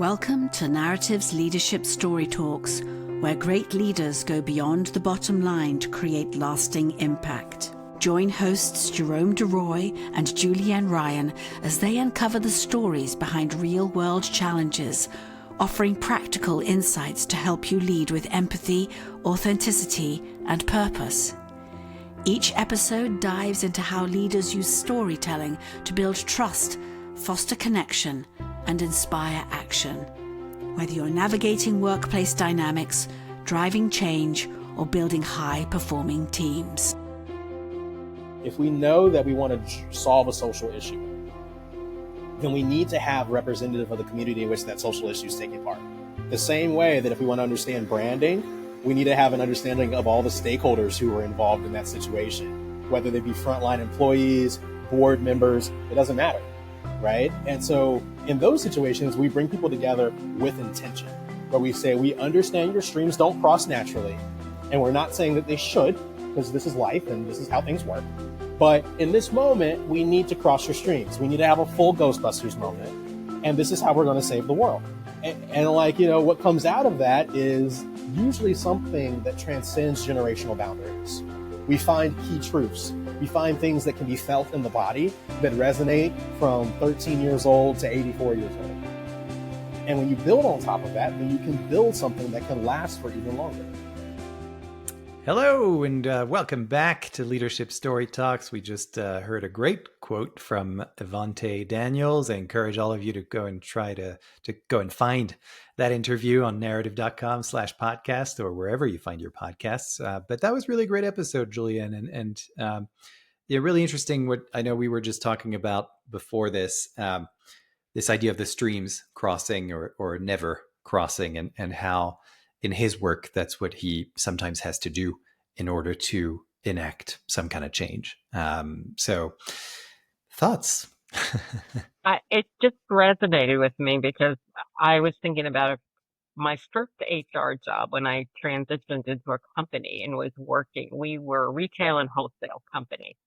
Welcome to Narratives Leadership Story Talks, where great leaders go beyond the bottom line to create lasting impact. Join hosts Jerome and Julienne Ryan as they uncover the stories behind real-world challenges, offering practical insights to help you lead with empathy, authenticity, and purpose. Each episode dives into how leaders use storytelling to build trust, foster connection, and inspire action. Whether you're navigating workplace dynamics, driving change, or building high-performing teams. If we know that we want to solve a social issue, then we need to have representative of the community in which that social issue is taking part. The same way that if we want to understand branding, we need to have an understanding of all the stakeholders who are involved in that situation, whether they be frontline employees, board members, it doesn't matter, right? And so in those situations, we bring people together with intention, where we say, we understand your streams don't cross naturally, and we're not saying that they should, because this is life and this is how things work. But in this moment, we need to cross your streams. We need to have a full Ghostbusters moment, and this is how we're going to save the world. And what comes out of that is usually something that transcends generational boundaries. We find key truths. We find things that can be felt in the body that resonate from 13 years old to 84 years old. And when you build on top of that, then you can build something that can last for even longer. Hello, and welcome back to Leadership Story Talks. We just heard a great quote from Evante Daniels. I encourage all of you to go and try to go and find that interview on narrative.com/podcast or wherever you find your podcasts. But that was really a great episode, Julienne, and really interesting. What I know we were just talking about before this, this idea of the streams crossing or never crossing, and how in his work, that's what he sometimes has to do in order to enact some kind of change. So thoughts? It just resonated with me because I was thinking about my first HR job when I transitioned into a company and was working. We were a retail and wholesale company,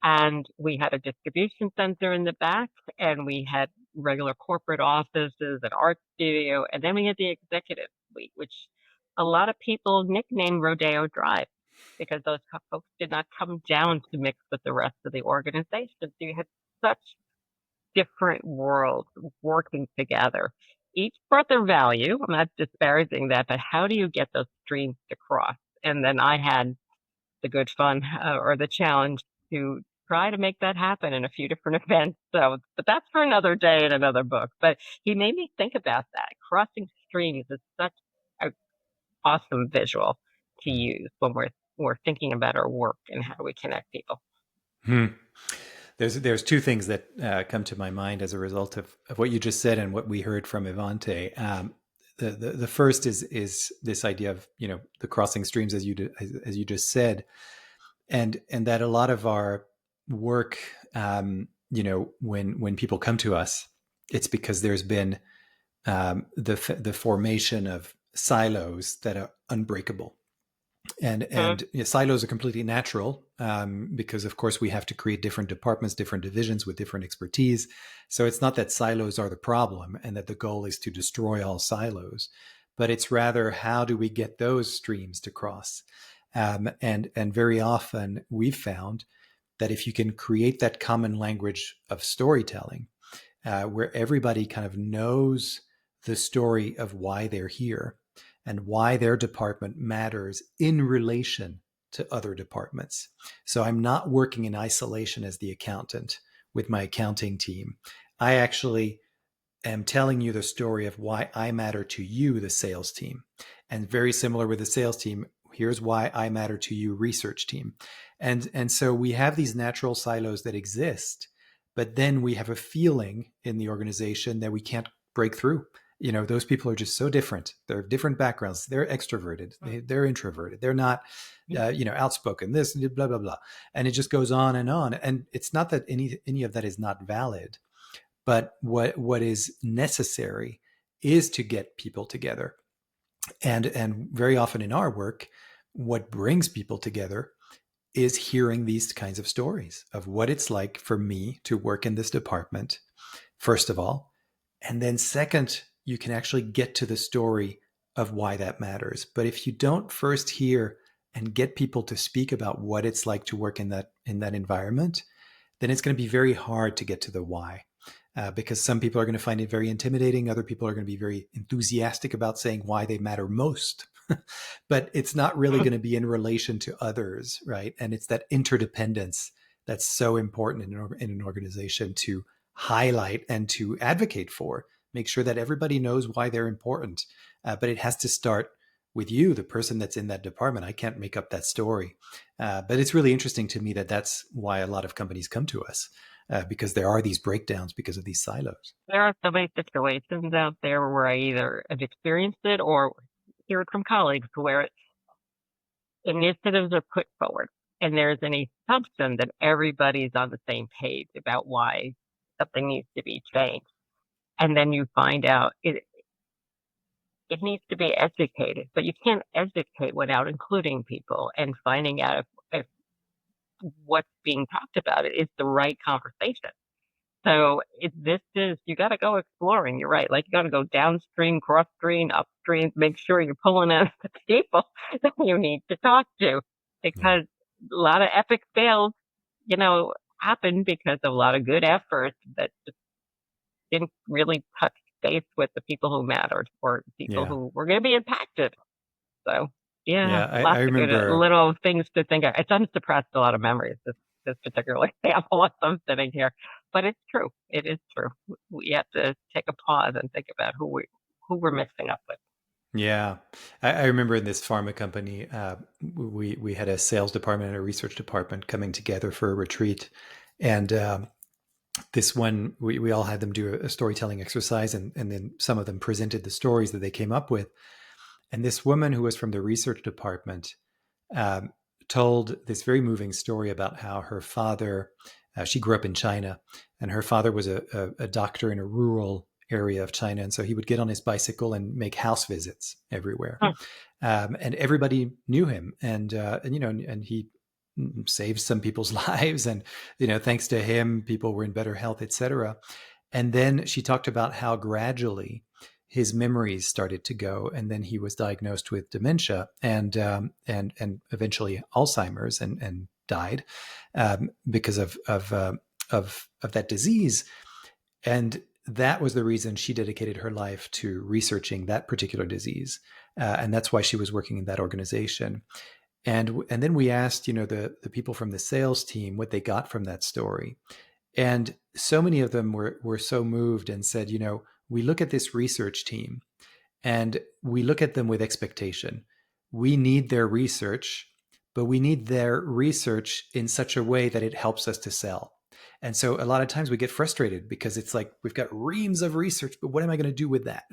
and we had a distribution center in the back, and we had regular corporate offices, an art studio, and then we had the executive suite, which a lot of people nicknamed Rodeo Drive because those folks did not come down to mix with the rest of the organization. So you had such different worlds working together. Each brought their value. I'm not disparaging that, but how do you get those streams to cross? And then I had the good fun or the challenge to try to make that happen in a few different events. So, but that's for another day and another book. But he made me think about that. Crossing streams is such an awesome visual to use when we're thinking about our work and how do we connect people. There's two things that come to my mind as a result of what you just said and what we heard from Evante. The first is this idea of the crossing streams as you just said, and that a lot of our work, when people come to us, it's because there's been the formation of silos that are unbreakable. And silos are completely natural because, of course, we have to create different departments, different divisions with different expertise. So it's not that silos are the problem and that the goal is to destroy all silos, but it's rather how do we get those streams to cross? And very often we've found that if you can create that common language of storytelling, where everybody kind of knows the story of why they're here, and why their department matters in relation to other departments. So I'm not working in isolation as the accountant with my accounting team. I actually am telling you the story of why I matter to you, the sales team. And very similar with the sales team, here's why I matter to you, research team. And so we have these natural silos that exist, but then we have a feeling in the organization that we can't break through. Those people are just so different. They're different backgrounds. They're extroverted. They're introverted. They're not, outspoken, this, blah, blah, blah. And it just goes on. And it's not that any of that is not valid, but what is necessary is to get people together. And very often in our work, what brings people together is hearing these kinds of stories of what it's like for me to work in this department, first of all. And then second, you can actually get to the story of why that matters. But if you don't first hear and get people to speak about what it's like to work in that environment, then it's going to be very hard to get to the why. Because some people are going to find it very intimidating. Other people are going to be very enthusiastic about saying why they matter most. But it's not really going to be in relation to others, right? And it's that interdependence that's so important in an organization to highlight and to advocate for. Make sure that everybody knows why they're important. But it has to start with you, the person that's in that department. I can't make up that story. But it's really interesting to me that that's why a lot of companies come to us. Because there are these breakdowns because of these silos. There are so many situations out there where I either have experienced it or hear it from colleagues where initiatives are put forward and there's an assumption that everybody's on the same page about why something needs to be changed. And then you find out it needs to be educated, but you can't educate without including people and finding out if what's being talked about is the right conversation. So you got to go exploring. You're right. Like you got to go downstream, cross stream, upstream, make sure you're pulling in the people that you need to talk to, because a lot of epic fails, happen because of a lot of good efforts that just didn't really touch base with the people who mattered or people who were going to be impacted. So lots I of good remember little things to think of. It's unsuppressed a lot of memories, this particular example as I'm sitting here. But it's true. It is true. We have to take a pause and think about who we're mixing up with. Yeah. I remember in this pharma company, we had a sales department and a research department coming together for a retreat. And this one, we all had them do a storytelling exercise, and then some of them presented the stories that they came up with. And this woman who was from the research department told this very moving story about how her father, she grew up in China, and her father was a doctor in a rural area of China. And so he would get on his bicycle and make house visits everywhere. And everybody knew him. And he saved some people's lives. And, thanks to him, people were in better health, etc. And then she talked about how gradually his memories started to go, and then he was diagnosed with dementia and eventually Alzheimer's and died because of that disease. And that was the reason she dedicated her life to researching that particular disease, and that's why she was working in that organization. And then we asked, the people from the sales team what they got from that story, and so many of them were so moved and said, we look at this research team and we look at them with expectation. We need their research, but we need their research in such a way that it helps us to sell. And so a lot of times we get frustrated because it's like, we've got reams of research, but what am I going to do with that?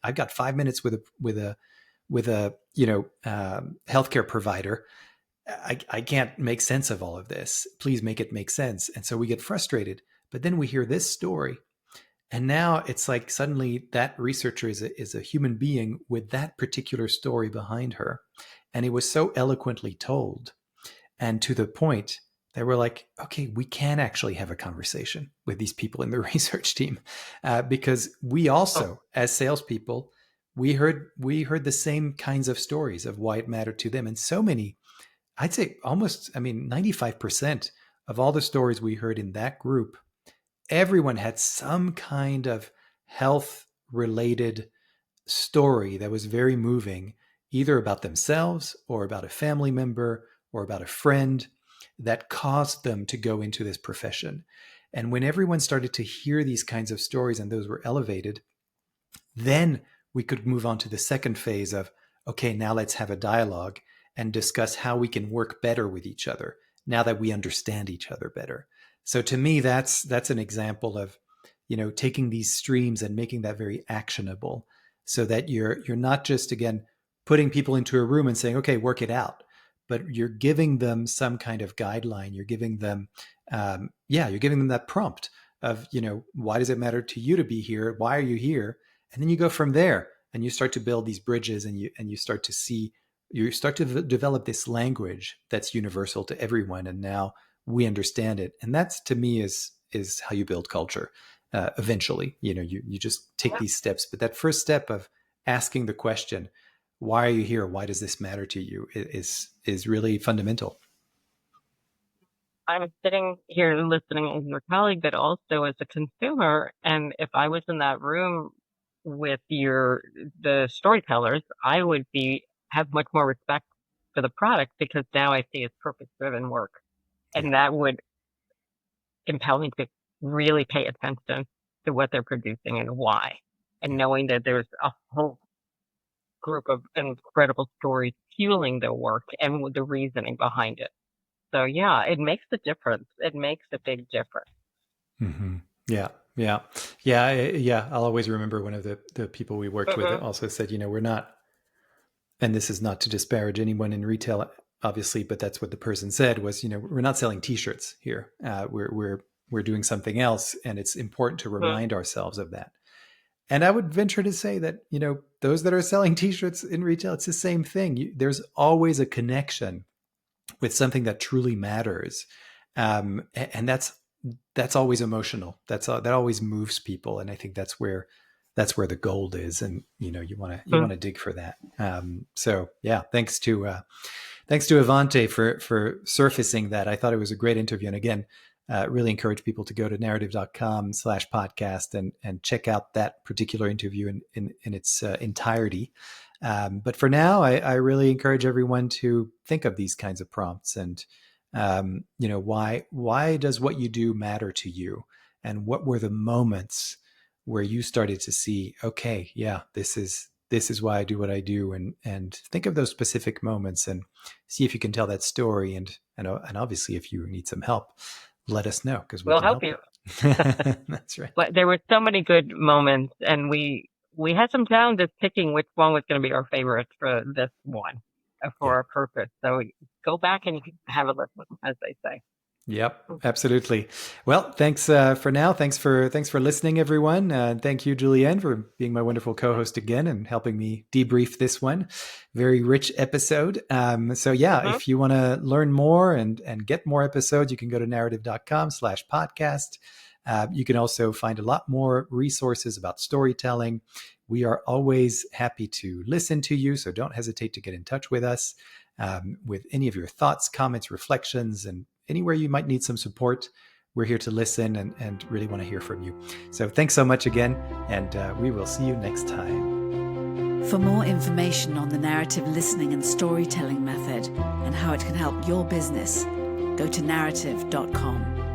I've got 5 minutes with a healthcare provider. I can't make sense of all of this. Please make it make sense. And so we get frustrated, but then we hear this story. And now it's like suddenly that researcher is a human being with that particular story behind her. And it was so eloquently told and to the point that we're like, okay, we can actually have a conversation with these people in the research team because we also, as salespeople, we heard the same kinds of stories of why it mattered to them. And so many, I'd say 95% of all the stories we heard in that group, everyone had some kind of health-related story that was very moving, either about themselves or about a family member or about a friend that caused them to go into this profession. And when everyone started to hear these kinds of stories and those were elevated, then we could move on to the second phase of, okay, now let's have a dialogue and discuss how we can work better with each other now that we understand each other better. So to me, that's an example of, taking these streams and making that very actionable so that you're not just, again, putting people into a room and saying, okay, work it out, but you're giving them some kind of guideline. You're giving them, that prompt of, why does it matter to you to be here? Why are you here? And then you go from there and you start to build these bridges and you start to develop this language that's universal to everyone. And now we understand it. And that's, to me, is how you build culture. eventually. You just take these steps, but that first step of asking the question, why are you here? Why does this matter to you? Is really fundamental. I'm sitting here listening as your colleague, but also as a consumer. And if I was in that room with the storytellers, I would have much more respect for the product, because now I see it's purpose-driven work. And that would compel me to really pay attention to what they're producing and why. And knowing that there's a whole group of incredible stories fueling the work and with the reasoning behind it. So yeah, it makes a difference. It makes a big difference. Mm-hmm. Yeah. I'll always remember one of the people we worked with also said, we're not, and this is not to disparage anyone in retail, obviously, but that's what the person said was, we're not selling T-shirts here. We're doing something else, and it's important to remind ourselves of that. And I would venture to say that, those that are selling T-shirts in retail, it's the same thing. There's always a connection with something that truly matters. And that's always emotional. That always moves people. And I think that's where the gold is. And, you want to dig for that. So yeah, thanks to Evante for surfacing that. I thought it was a great interview. And again, really encourage people to go to narrative.com/podcast and check out that particular interview in its entirety. But for now, I really encourage everyone to think of these kinds of prompts and, why does what you do matter to you? And what were the moments where you started to see, okay, yeah, this is why I do what I do, and think of those specific moments and see if you can tell that story. And obviously, if you need some help, let us know, because we'll help you. That's right. But there were so many good moments, and we had some challenges picking which one was going to be our favorite for this one, for our purpose. So go back and you can have a listen, as they say. Yep, absolutely. Well, thanks for now. Thanks for listening, everyone. Thank you, Julienne, for being my wonderful co-host again and helping me debrief this one. Very rich episode. So yeah, if you want to learn more and get more episodes, you can go to narrative.com/podcast. You can also find a lot more resources about storytelling. We are always happy to listen to you, so don't hesitate to get in touch with us with any of your thoughts, comments, reflections, and anywhere you might need some support. We're here to listen and really want to hear from you. So thanks so much again, and we will see you next time. For more information on the narrative listening and storytelling method and how it can help your business, go to narrative.com.